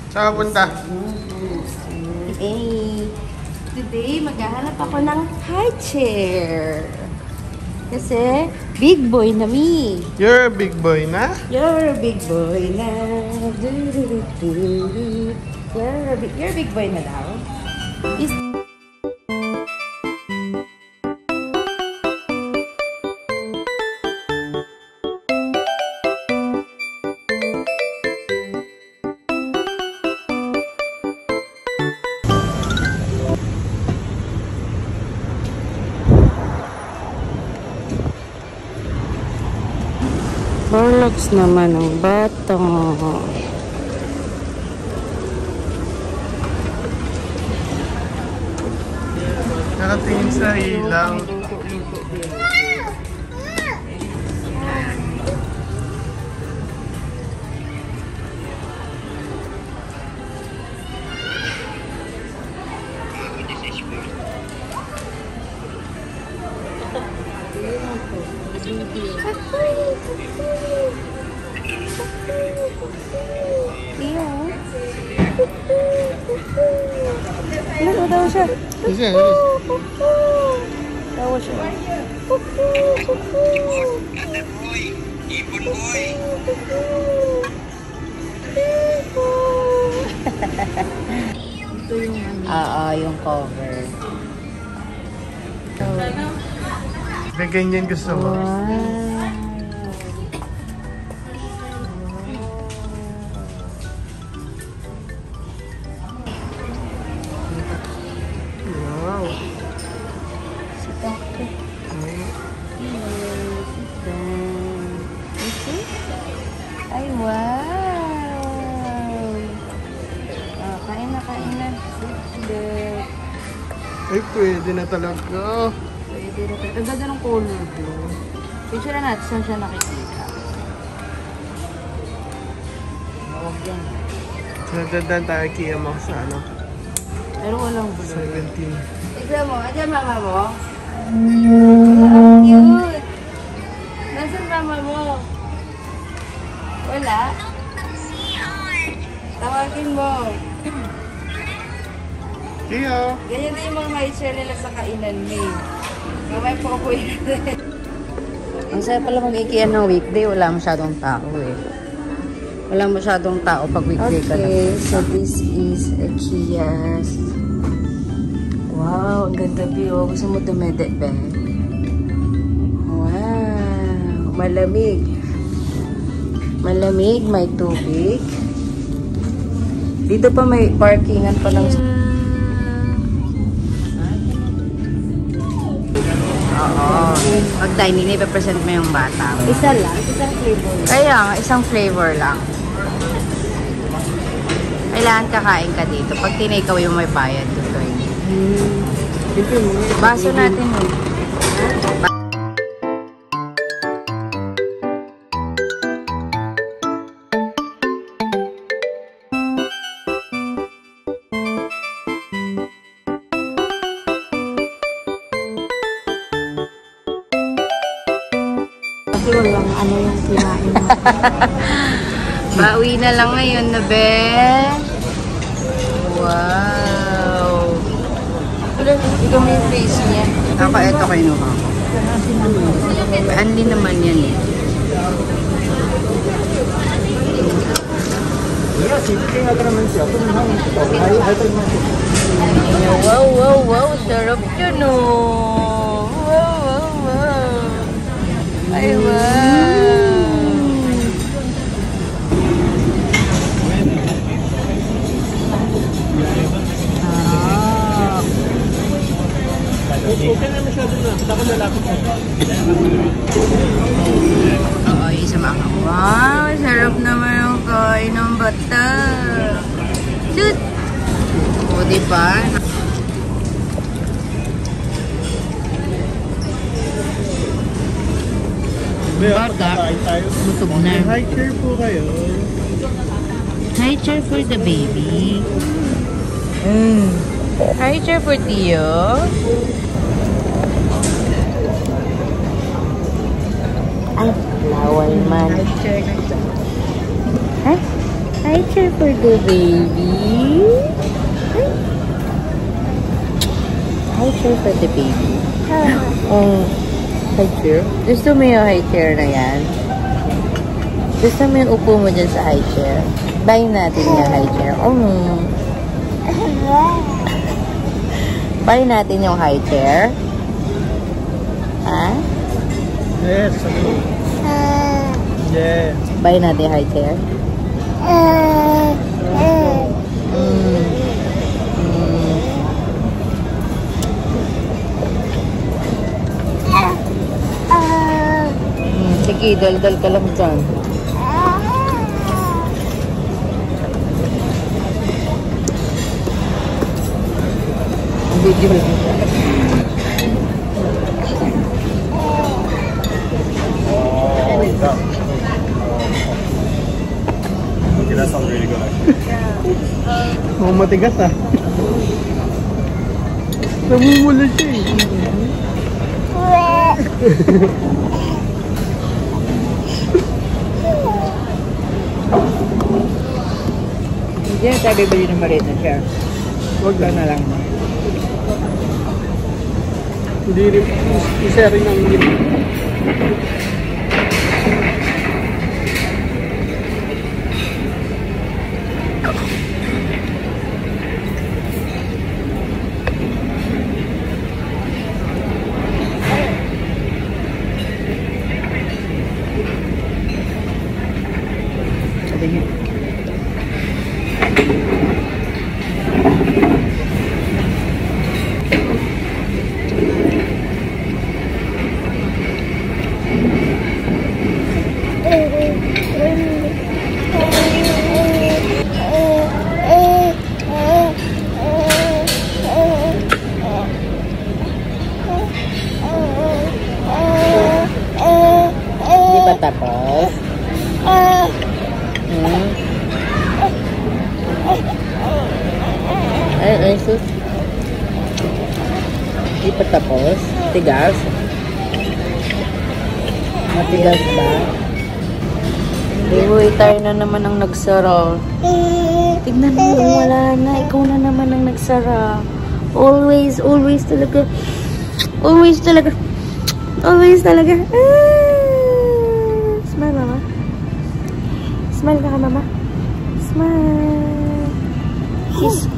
Saan ka punta? Hey, today maghahanap ako ng high chair. Kasi big boy na me. You're a big boy na? You're a big boy na. You're a big boy na daw. Horlocks naman ang bata. Nakatingin sa ilaw. Ano daw siya? Kasi, Tawa siya. Ibon boy. Ito yung yung cover. May ganyan gusto mo. Wow. Ay, wow! Kain na, kain na. Ay, pwede na talaga. Pwede na. Ang ganda ng color blue. Picture na natin saan siya nakikita. Huwag yan. Nadadaan tayo kaya mo sa ano? Pero walang blue. 17. Tignan mo, ayan mama mo. Ang cute! Nasaan mama mo? Wala? Tawagin mo. Kaya. Ganyan na yung mga high chair nila sa kainan ni. Mamay po ako yun. Ang saya pala mag-IKEA ng weekday. Wala masyadong tao eh. Wala masyadong tao pag weekday ka lang. Okay, so this is IKEA's. Wow, ang ganda view. Gusto mo dumede, be? Wow, malamig. Malamig, may tubig. Dito pa may parkingan pa ng... Oo. Pag dining, ipapresent mo yung bata. Isa lang? Isang flavor lang? Kaya, isang flavor lang. Kailangan kakain ka dito. Pag tinake-away mo may bayad dito. Baso natin eh. Kasi walang ano yung kinain mo. Bawi na lang ngayon na, be. Wow. Ikaw mo yung face niya. Ako, eto kayo nung ako. Anli naman yan eh. Wow, wow, wow. Sarap yun oh. Wow, wow, wow. Ay, wow. Okay na masyado na. Baka malapit na. Oo, isa mga. Wow, sarap naman yung kain ng bata. Shoot! O, diba? Bata, busog na. High chair po kayo. High chair for the baby. High chair for Tio. Ay, lawal man. High chair. Ha? High chair. chair for the baby. High chair for the baby. Oh, high chair? Gusto mo yung high chair na yan? Gusto mo yung upo mo dyan sa high chair? Buy natin yung high chair. Oh. Buy natin yung high chair. Ha? Yes. Yes. Buy natin yung high chair. Sige, dal-dal ka lang dyan. Video lang. Okay, that sounds really good actually. Mukhang matigas ah. Namumula siya eh. Hindi na tayo bibili ng maliit na chair. Huwag Ito na lang. Hindi rin. Isa rin ang hindi. Sabi niyo. Hindi pa tapos? Ay, sus. Hindi pa tapos? Tigas? Matigas ba? Uy, tayo na naman ang nagsara. Tignan mo, wala na. Ikaw na naman ang nagsara. Always, always talaga. Always talaga. Always talaga. Smile, mama. Smile ka, mama. Smile. Kiss.